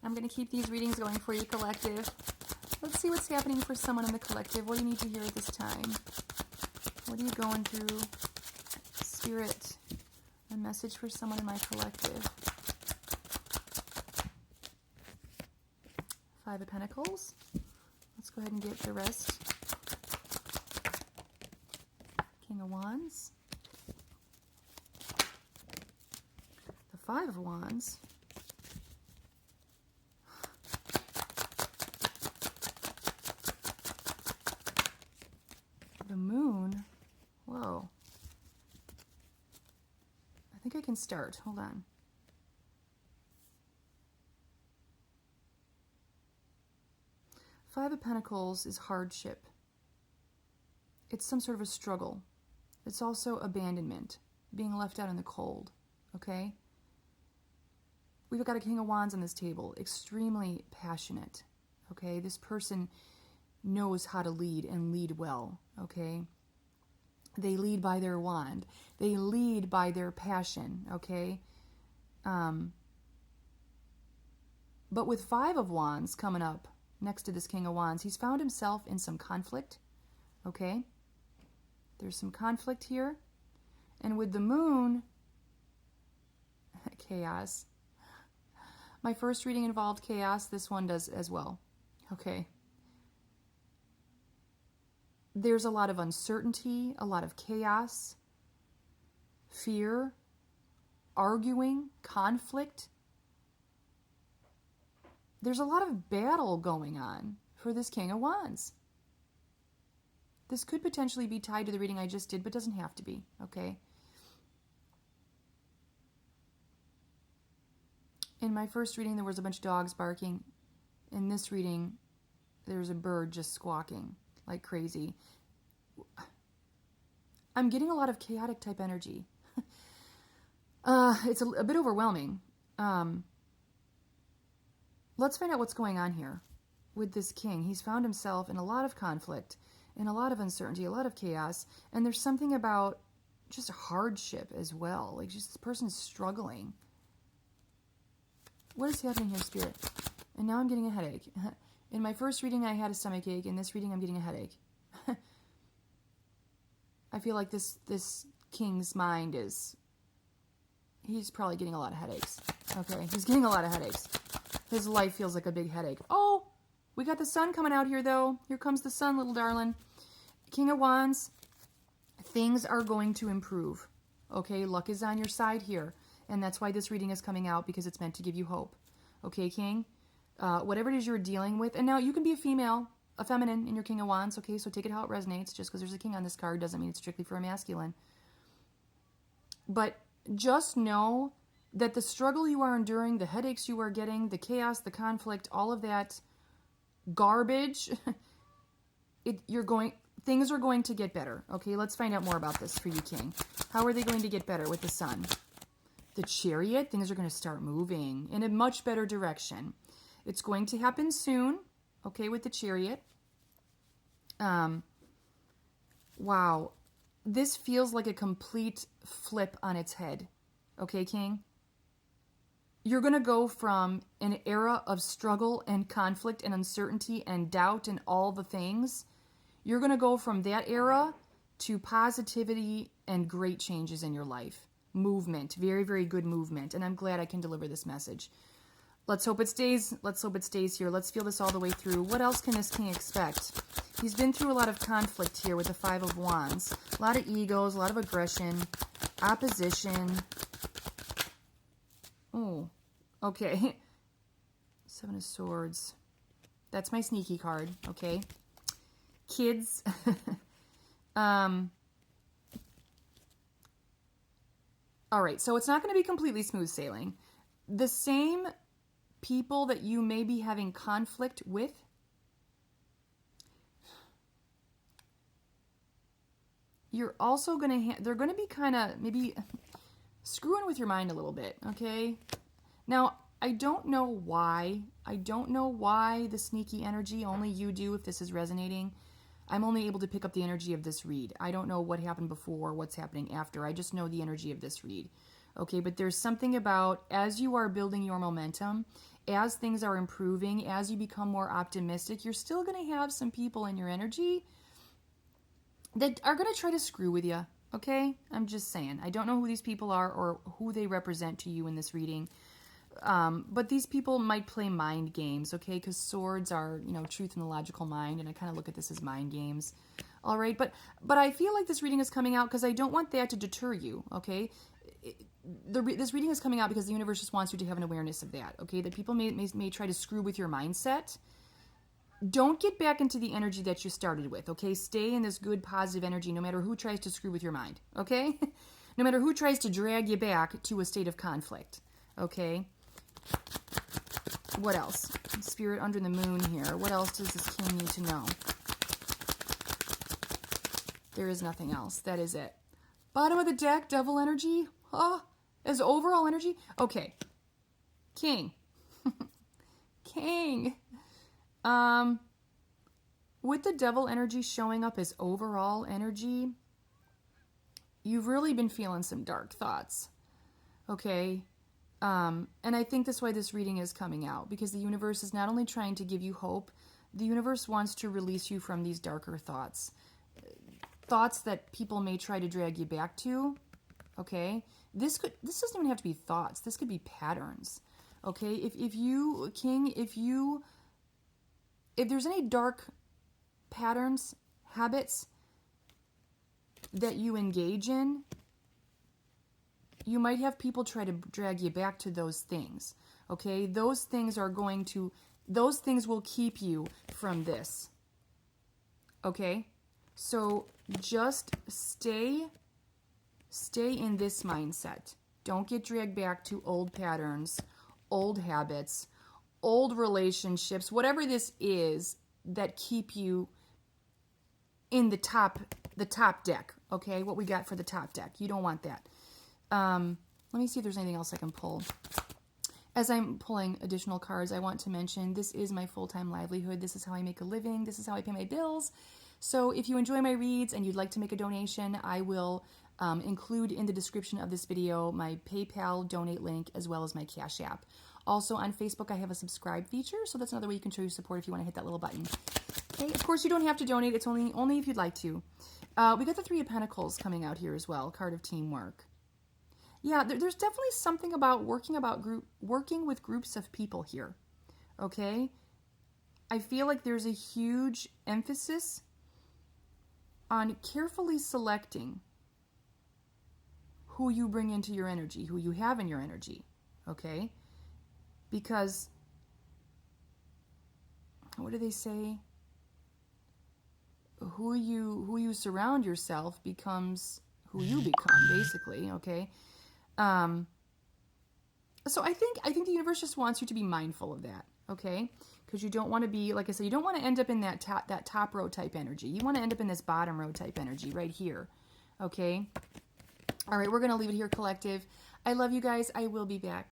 I'm going to keep these readings going for you, collective. Let's see what's happening for someone in the collective. What do you need to hear at this time? What are you going through? Spirit, a message for someone in my collective. Five of Pentacles. Let's go ahead and get the rest. King of Wands. The Five of Wands. The Moon. Whoa. I think I can start. Hold on. Five of Pentacles is hardship. It's some sort of a struggle. It's also abandonment, being left out in the cold, okay? We've got a King of Wands on this table, extremely passionate, okay? This person knows how to lead and lead well, okay? They lead by their wand. They lead by their passion, okay? But with Five of Wands coming up next to this King of Wands, he's found himself in some conflict, okay? There's some conflict here. And with the Moon, chaos. My first reading involved chaos. This one does as well, okay? There's a lot of uncertainty, a lot of chaos, fear, arguing, conflict. There's a lot of battle going on for this King of Wands. This could potentially be tied to the reading I just did, but doesn't have to be, okay? In my first reading, there was a bunch of dogs barking. In this reading, there's a bird just squawking like crazy. I'm getting a lot of chaotic type energy. It's a bit overwhelming. Let's find out what's going on here with this king. He's found himself in a lot of conflict, in a lot of uncertainty, a lot of chaos, and there's something about just hardship as well. Like, just this person's struggling. What is happening here, Spirit? And now I'm getting a headache. In my first reading, I had a stomach ache. In this reading, I'm getting a headache. I feel like this king's mind is... He's probably getting a lot of headaches. Okay, he's getting a lot of headaches. His life feels like a big headache. Oh, we got the sun coming out here, though. Here comes the sun, little darling. King of Wands, things are going to improve. Okay, luck is on your side here. And that's why this reading is coming out, because it's meant to give you hope. Okay, King? Whatever it is you're dealing with. And now you can be a female, a feminine in your King of Wands. Okay, so take it how it resonates. Just because there's a king on this card doesn't mean it's strictly for a masculine. But just know that the struggle you are enduring, the headaches you are getting, the chaos, the conflict, all of that garbage, things are going to get better. Okay, let's find out more about this for you, King. How are they going to get better with the sun? The Chariot, things are going to start moving in a much better direction. It's going to happen soon, okay, with the Chariot. Wow. This feels like a complete flip on its head. Okay, King? You're going to go from an era of struggle and conflict and uncertainty and doubt and all the things. You're going to go from that era to positivity and great changes in your life. Movement. Very, very good movement. And I'm glad I can deliver this message. Let's hope it stays. Let's hope it stays here. Let's feel this all the way through. What else can this king expect? He's been through a lot of conflict here with the Five of Wands. A lot of egos, a lot of aggression, opposition. Oh, okay. Seven of Swords. That's my sneaky card, okay? Kids. All right, so it's not going to be completely smooth sailing. The same people that you may be having conflict with, you're also going to, they're going to be kind of maybe screwing with your mind a little bit, okay? Now, I don't know why. I don't know why the sneaky energy, only you do if this is resonating. I'm only able to pick up the energy of this read. I don't know what happened before, what's happening after. I just know the energy of this read. Okay, but there's something about, as you are building your momentum as things are improving, as you become more optimistic, you're still going to have some people in your energy that are going to try to screw with you. Okay? I'm just saying. I don't know who these people are or who they represent to you in this reading. But these people might play mind games, okay? Because swords are, truth in the logical mind, and I kind of look at this as mind games. All right? But I feel like this reading is coming out because I don't want that to deter you, okay? This reading is coming out because the universe just wants you to have an awareness of that, okay? That people may try to screw with your mindset. Don't get back into the energy that you started with, okay? Stay in this good, positive energy no matter who tries to screw with your mind, okay? No matter who tries to drag you back to a state of conflict, okay? What else? Spirit under the moon here. What else does this king need to know? There is nothing else. That is it. Bottom of the deck, devil energy. As overall energy? Okay. King. King. With the devil energy showing up as overall energy, you've really been feeling some dark thoughts. Okay? And I think that's why this reading is coming out, because the universe is not only trying to give you hope, the universe wants to release you from these darker thoughts. Thoughts that people may try to drag you back to, okay? This doesn't even have to be thoughts. This could be patterns, okay? If you, King, if there's any dark patterns, habits that you engage in, you might have people try to drag you back to those things, okay? Those things will keep you from this, okay? So just stay in this mindset. Don't get dragged back to old patterns, old habits, old relationships, whatever this is that keep you in the top deck, okay? What we got for the top deck. You don't want that. Let me see if there's anything else I can pull. As I'm pulling additional cards, I want to mention this is my full-time livelihood. This is how I make a living. This is how I pay my bills. So if you enjoy my reads and you'd like to make a donation, I will include in the description of this video my PayPal donate link as well as my Cash App. Also on Facebook, I have a subscribe feature, so that's another way you can show your support if you want to hit that little button. Okay, of course you don't have to donate. It's only if you'd like to. We got the Three of Pentacles coming out here as well, card of teamwork. Yeah, there's definitely something about working with groups of people here, okay? I feel like there's a huge emphasis on carefully selecting who you bring into your energy, who you have in your energy, okay? Because, what do they say? Who you surround yourself becomes who you become, basically, okay? So I think the universe just wants you to be mindful of that, okay? Because you don't want to be, like I said, you don't want to end up in that top row type energy. You want to end up in this bottom row type energy right here, okay? All right, we're going to leave it here, collective. I love you guys. I will be back.